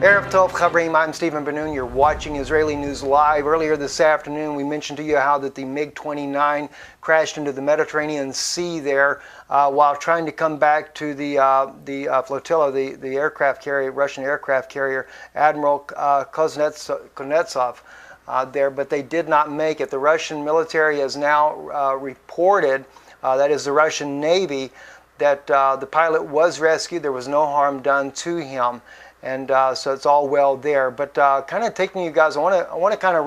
Erev Tov Chavrim, I'm Stephen Ben-Nun. You're watching Israeli News Live. Earlier this afternoon, we mentioned to you how that the MiG-29 crashed into the Mediterranean Sea there while trying to come back to the flotilla, the aircraft carrier, Russian aircraft carrier, Admiral Kuznetsov there, but they did not make it. The Russian military has now reported, that is the Russian Navy, that the pilot was rescued. There was no harm done to him. And so it's all well there. But kind of taking you guys, I want to kind of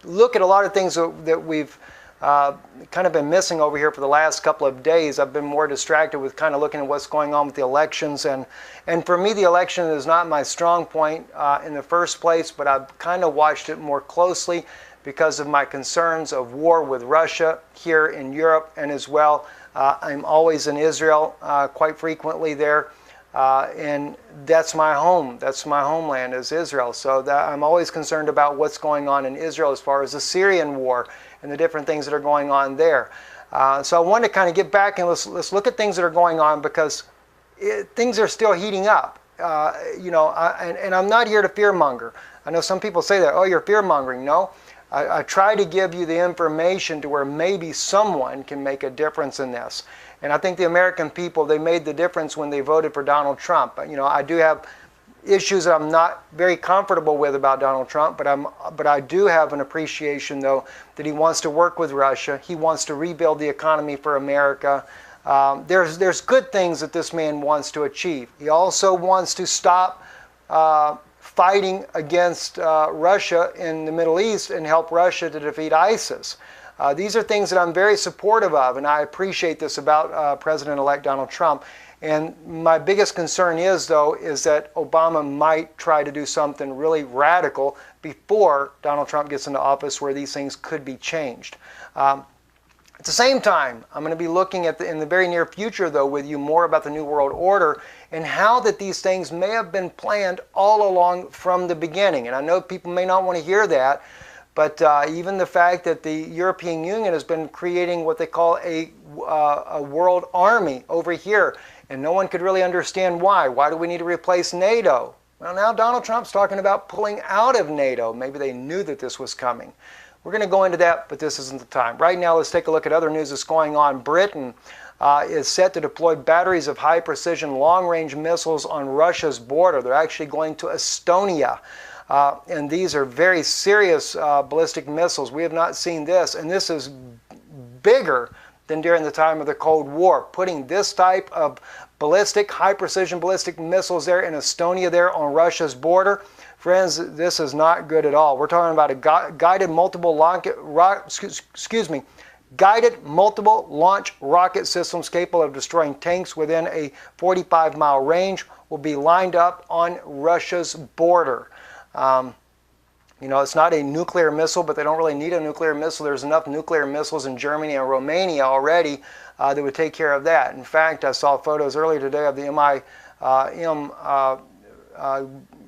look at a lot of things that we've kind of been missing over here for the last couple of days. I've been more distracted with kind of looking at what's going on with the elections. And for me, the election is not my strong point in the first place, but I've kind of watched it more closely because of my concerns of war with Russia here in Europe, and as well, I'm always in Israel quite frequently there. And that's my home. That's my homeland is Israel. So I'm always concerned about what's going on in Israel as far as the Syrian war and the different things that are going on there. So I want to kind of get back and let's look at things that are going on because things are still heating up. And I'm not here to fearmonger. I know some people say that, oh, you're fearmongering. No, I try to give you the information to where maybe someone can make a difference in this. And I think the American people, they made the difference when they voted for Donald Trump. You know, I do have issues that I'm not very comfortable with about Donald Trump, but I do have an appreciation, though, that he wants to work with Russia. He wants to rebuild the economy for America. There's good things that this man wants to achieve. He also wants to stop fighting against Russia in the Middle East and help Russia to defeat ISIS. These are things that I'm very supportive of, and I appreciate this about President-elect Donald Trump. And my biggest concern is, though, is that Obama might try to do something really radical before Donald Trump gets into office where these things could be changed. At the same time, I'm going to be looking at in the very near future, though, with you more about the New World Order and how that these things may have been planned all along from the beginning. And I know people may not want to hear that, but even the fact that the European Union has been creating what they call a world army over here, and no one could really understand why. Why do we need to replace NATO? Well, now Donald Trump's talking about pulling out of NATO. Maybe they knew that this was coming. We're going to go into that, but this isn't the time. Right now, let's take a look at other news that's going on. Britain is set to deploy batteries of high-precision long-range missiles on Russia's border. They're actually going to Estonia. And these are very serious ballistic missiles. We have not seen this, and this is bigger than during the time of the Cold War. Putting this type of ballistic, high-precision ballistic missiles there in Estonia there on Russia's border, friends, this is not good at all. We're talking about a guided multiple launch rocket systems capable of destroying tanks within a 45-mile range will be lined up on Russia's border. It's not a nuclear missile, but they don't really need a nuclear missile. There's enough nuclear missiles in Germany and Romania already that would take care of that. In fact, I saw photos earlier today of the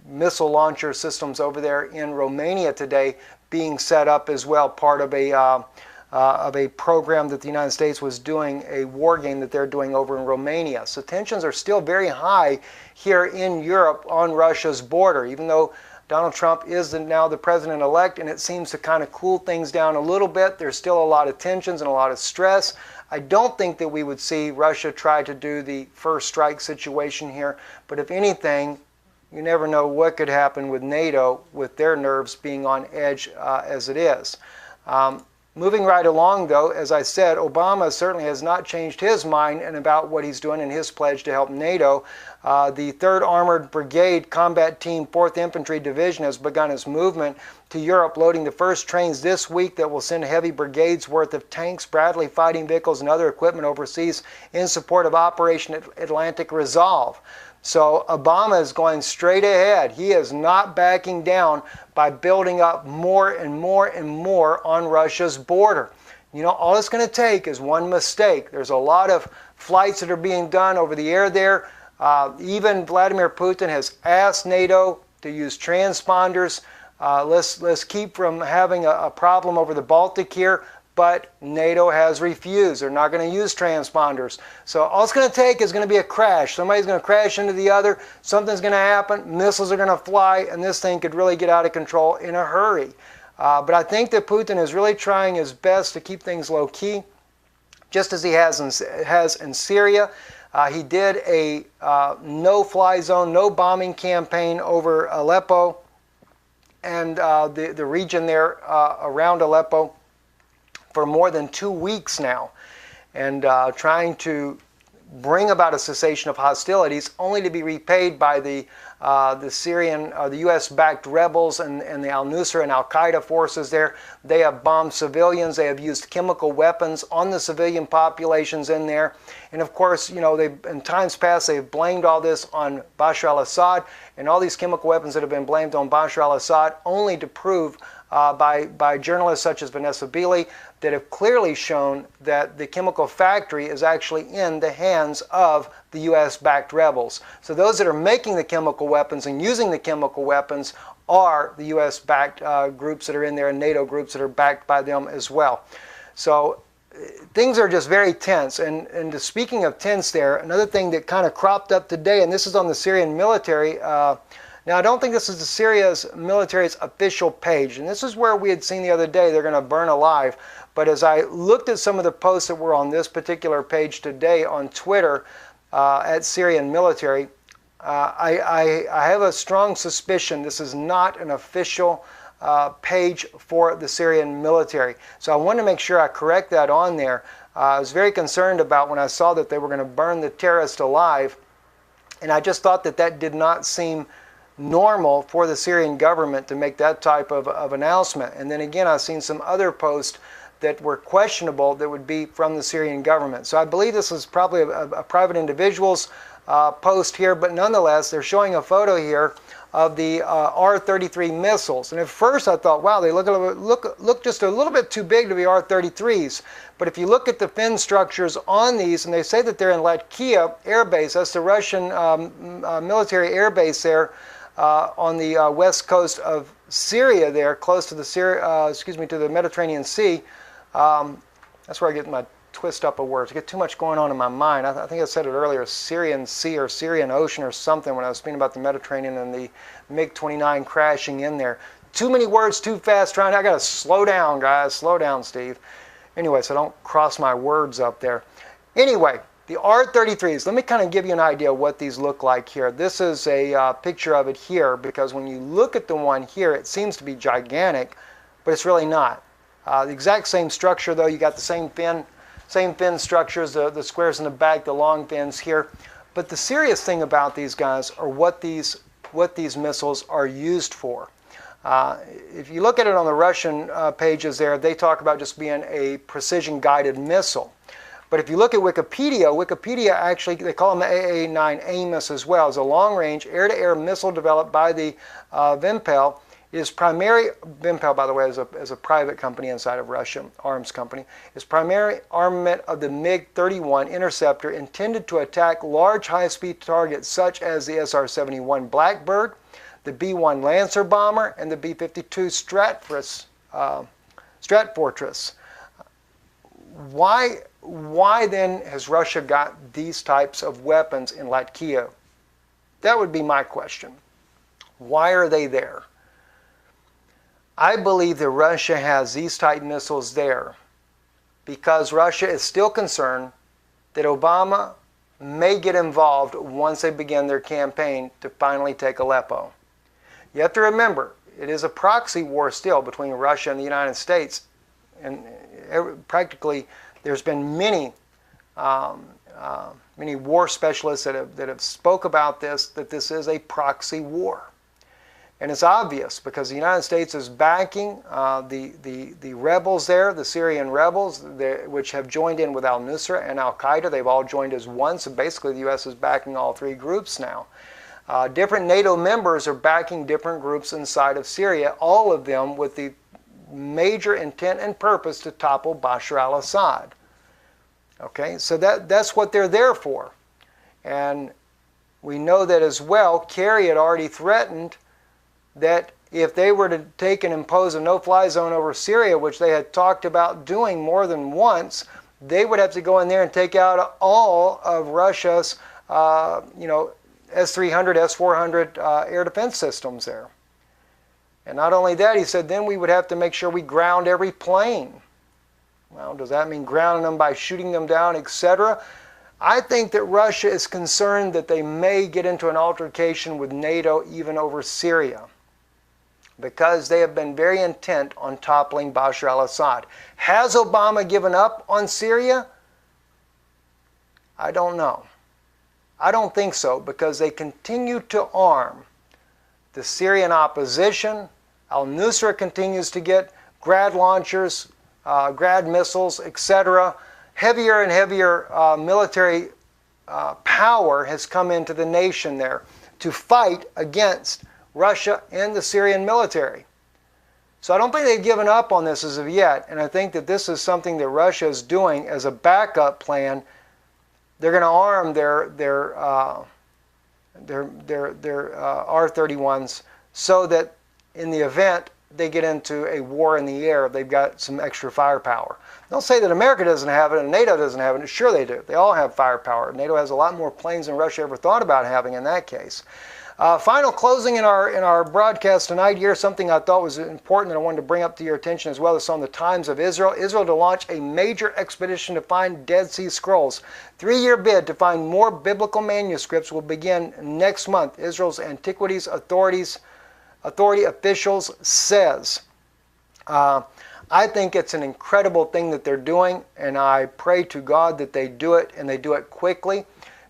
missile launcher systems over there in Romania today being set up as well, part of a program that the United States was doing, a war game that they're doing over in Romania. So tensions are still very high here in Europe on Russia's border, even though Donald Trump is now the president-elect, and it seems to kind of cool things down a little bit. There's still a lot of tensions and a lot of stress. I don't think that we would see Russia try to do the first strike situation here, but if anything, you never know what could happen with NATO with their nerves being on edge as it is. Moving right along, though, as I said, Obama certainly has not changed his mind and about what he's doing in his pledge to help NATO. The 3rd Armored Brigade Combat Team 4th Infantry Division has begun its movement to Europe, loading the first trains this week that will send heavy brigades worth of tanks, Bradley fighting vehicles, and other equipment overseas in support of Operation Atlantic Resolve. So Obama is going straight ahead. He is not backing down by building up more and more and more on Russia's border. You know, all it's going to take is one mistake. There's a lot of flights that are being done over the air there. Even Vladimir Putin has asked NATO to use transponders. Let's keep from having a problem over the Baltic here. but NATO has refused. They're not going to use transponders. So all it's going to take is going to be a crash. Somebody's going to crash into the other, something's going to happen, missiles are going to fly, and this thing could really get out of control in a hurry. But I think that Putin is really trying his best to keep things low-key, just as he has in Syria. He did a no-fly zone, no bombing campaign over Aleppo and the region there around Aleppo for more than 2 weeks now, and trying to bring about a cessation of hostilities, only to be repaid by the Syrian, the U.S.-backed rebels and the al-Nusra and al-Qaeda forces there. They have bombed civilians. They have used chemical weapons on the civilian populations in there. And of course, you know, in times past, they've blamed all this on Bashar al-Assad, and all these chemical weapons that have been blamed on Bashar al-Assad, only to prove by journalists such as Vanessa Beeley that have clearly shown that the chemical factory is actually in the hands of the U.S.-backed rebels. So those that are making the chemical weapons and using the chemical weapons are the U.S.-backed groups that are in there, and NATO groups that are backed by them as well. So things are just very tense. And speaking of tense there, another thing that kind of cropped up today, and this is on the Syrian military. Now, I don't think this is the Syria's military's official page, and this is where we had seen the other day they're going to burn alive. But as I looked at some of the posts that were on this particular page today on Twitter at Syrian military, I have a strong suspicion this is not an official page for the Syrian military. So I wanted to make sure I correct that on there. I was very concerned about when I saw that they were going to burn the terrorist alive, and I just thought that that did not seem normal for the Syrian government to make that type of announcement. And then again, I've seen some other posts that were questionable that would be from the Syrian government. So I believe this is probably a private individual's post here, but nonetheless, they're showing a photo here of the R-33 missiles. And at first I thought, wow, they look just a little bit too big to be R-33s. But if you look at the fin structures on these, and they say that they're in Latakia Air Base, that's the Russian military air base there on the west coast of Syria there, close to the to the Mediterranean Sea. That's where I get my twist up of words. I get too much going on in my mind. I think I said it earlier, Syrian Sea or Syrian Ocean or something when I was speaking about the Mediterranean and the MiG-29 crashing in there. Too many words, too fast. I got to slow down, guys. Slow down, Steve. Anyway, so don't cross my words up there. Anyway, the R-33s, let me kind of give you an idea of what these look like here. This is a picture of it here, because when you look at the one here, it seems to be gigantic, but it's really not. The exact same structure, though. You got the same fin structures, the squares in the back, the long fins here. But the serious thing about these guys are what these missiles are used for. If you look at it on the Russian pages there, they talk about just being a precision-guided missile. But if you look at Wikipedia actually, they call them the AA-9 AMOS as well. It's a long-range air-to-air missile developed by the Vimpel. Vimpel, by the way, is a private company inside of Russia, arms company. Its primary armament of the MiG-31 interceptor intended to attack large high-speed targets such as the SR-71 Blackbird, the B-1 Lancer bomber, and the B-52 Stratfortress. Why then has Russia got these types of weapons in Latakia? That would be my question. Why are they there? I believe that Russia has these type missiles there because Russia is still concerned that Obama may get involved once they begin their campaign to finally take Aleppo. You have to remember, it is a proxy war still between Russia and the United States. And practically, there's been many war specialists that have spoke about this, that this is a proxy war. And it's obvious because the United States is backing the rebels there, the Syrian rebels, which have joined in with al-Nusra and al-Qaeda. They've all joined as one, so basically the U.S. is backing all three groups now. Different NATO members are backing different groups inside of Syria, all of them with the major intent and purpose to topple Bashar al-Assad. Okay, so that's what they're there for. And we know that as well, Kerry had already threatened that if they were to take and impose a no-fly zone over Syria, which they had talked about doing more than once, they would have to go in there and take out all of Russia's, S-300, S-400 air defense systems there. And not only that, he said, then we would have to make sure we ground every plane. Well, does that mean grounding them by shooting them down, etc.? I think that Russia is concerned that they may get into an altercation with NATO even over Syria, because they have been very intent on toppling Bashar al-Assad. Has Obama given up on Syria? I don't know. I don't think so, because they continue to arm the Syrian opposition. Al-Nusra continues to get Grad launchers, Grad missiles, etc. Heavier and heavier military power has come into the nation there to fight against Russia and the Syrian military. So I don't think they've given up on this as of yet, and I think that this is something that Russia is doing as a backup plan. They're going to arm their R-31s so that in the event they get into a war in the air, they've got some extra firepower. Don't say that America doesn't have it and NATO doesn't have it. Sure they do. They all have firepower. NATO has a lot more planes than Russia ever thought about having in that case. Final closing in our broadcast tonight here, something I thought was important that I wanted to bring up to your attention as well. It's on the Times of Israel. Israel to launch a major expedition to find Dead Sea Scrolls. 3-year bid to find more biblical manuscripts will begin next month, Israel's Antiquities Authority officials says. I think it's an incredible thing that they're doing, and I pray to God that they do it, and they do it quickly,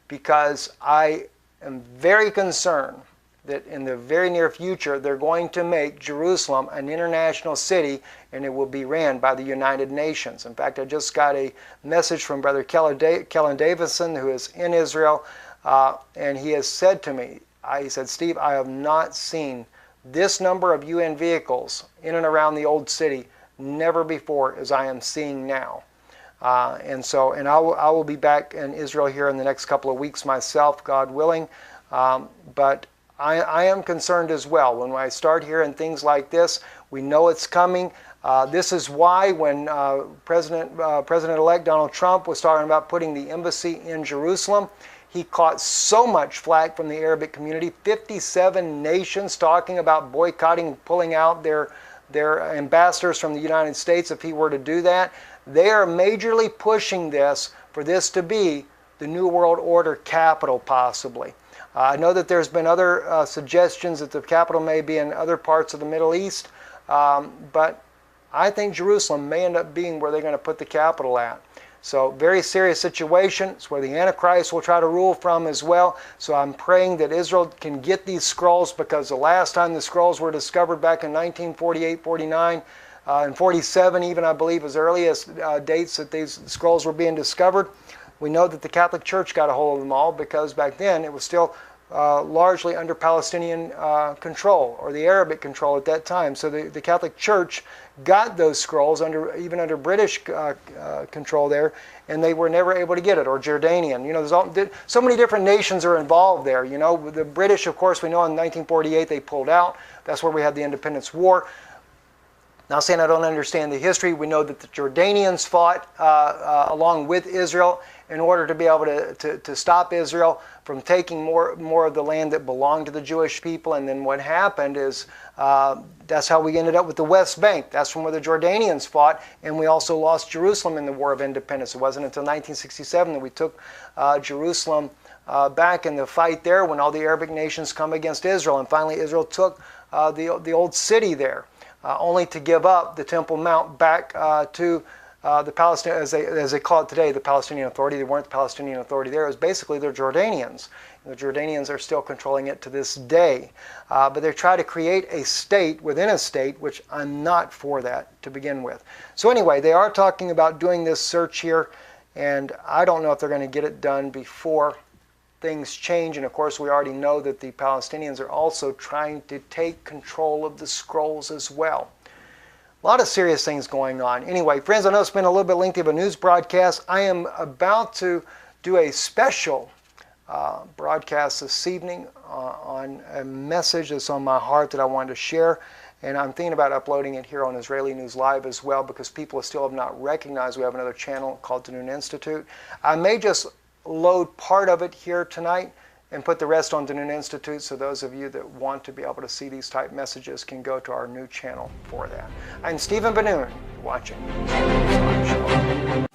because I am very concerned that in the very near future they're going to make Jerusalem an international city, and it will be ran by the United Nations. In fact, I just got a message from Brother Kellen Davison, who is in Israel, and he has said to me, he said, Steve, I have not seen this number of UN vehicles in and around the old city, never before as I am seeing now. And I will be back in Israel here in the next couple of weeks myself, God willing. But I am concerned as well. When I start hearing things like this, we know it's coming. This is why when President-elect Donald Trump was talking about putting the embassy in Jerusalem, he caught so much flack from the Arabic community. 57 nations talking about boycotting and pulling out their ambassadors from the United States if he were to do that. They are majorly pushing this for this to be the New World Order capital, possibly. I know that there's been other suggestions that the capital may be in other parts of the Middle East, but I think Jerusalem may end up being where they're going to put the capital at. So very serious situation. It's where the Antichrist will try to rule from as well. So I'm praying that Israel can get these scrolls, because the last time the scrolls were discovered back in 1948, 49, and 47 even, I believe, as early as dates that these scrolls were being discovered. We know that the Catholic Church got a hold of them all, because back then it was still largely under Palestinian control, or the Arabic control at that time. So the Catholic Church got those scrolls even under British control there, and they were never able to get it, or Jordanian. You know, so many different nations are involved there. You know, the British, of course, we know in 1948 they pulled out. That's where we had the Independence War. Not saying I don't understand the history. We know that the Jordanians fought along with Israel in order to be able to stop Israel from taking more of the land that belonged to the Jewish people. And then what happened is that's how we ended up with the West Bank. That's from where the Jordanians fought, and we also lost Jerusalem in the War of Independence. It wasn't until 1967 that we took Jerusalem back in the fight there, when all the Arabic nations come against Israel. And finally Israel took the old city there, only to give up the Temple Mount back to the Palestinian, as they call it today, the Palestinian Authority. They weren't the Palestinian Authority there. It was basically the Jordanians. And the Jordanians are still controlling it to this day. But they try to create a state within a state, which I'm not for that to begin with. So anyway, they are talking about doing this search here, and I don't know if they're going to get it done before things change. And of course, we already know that the Palestinians are also trying to take control of the scrolls as well. A lot of serious things going on. Anyway, friends, I know it's been a little bit lengthy of a news broadcast. I am about to do a special broadcast this evening on a message that's on my heart that I wanted to share. And I'm thinking about uploading it here on Israeli News Live as well, because people still have not recognized we have another channel called the Noon Institute. I may just load part of it here tonight and put the rest on the Noon Institute, so those of you that want to be able to see these type messages can go to our new channel for that. I'm Stephen Ben-Nun, watching. Shalom.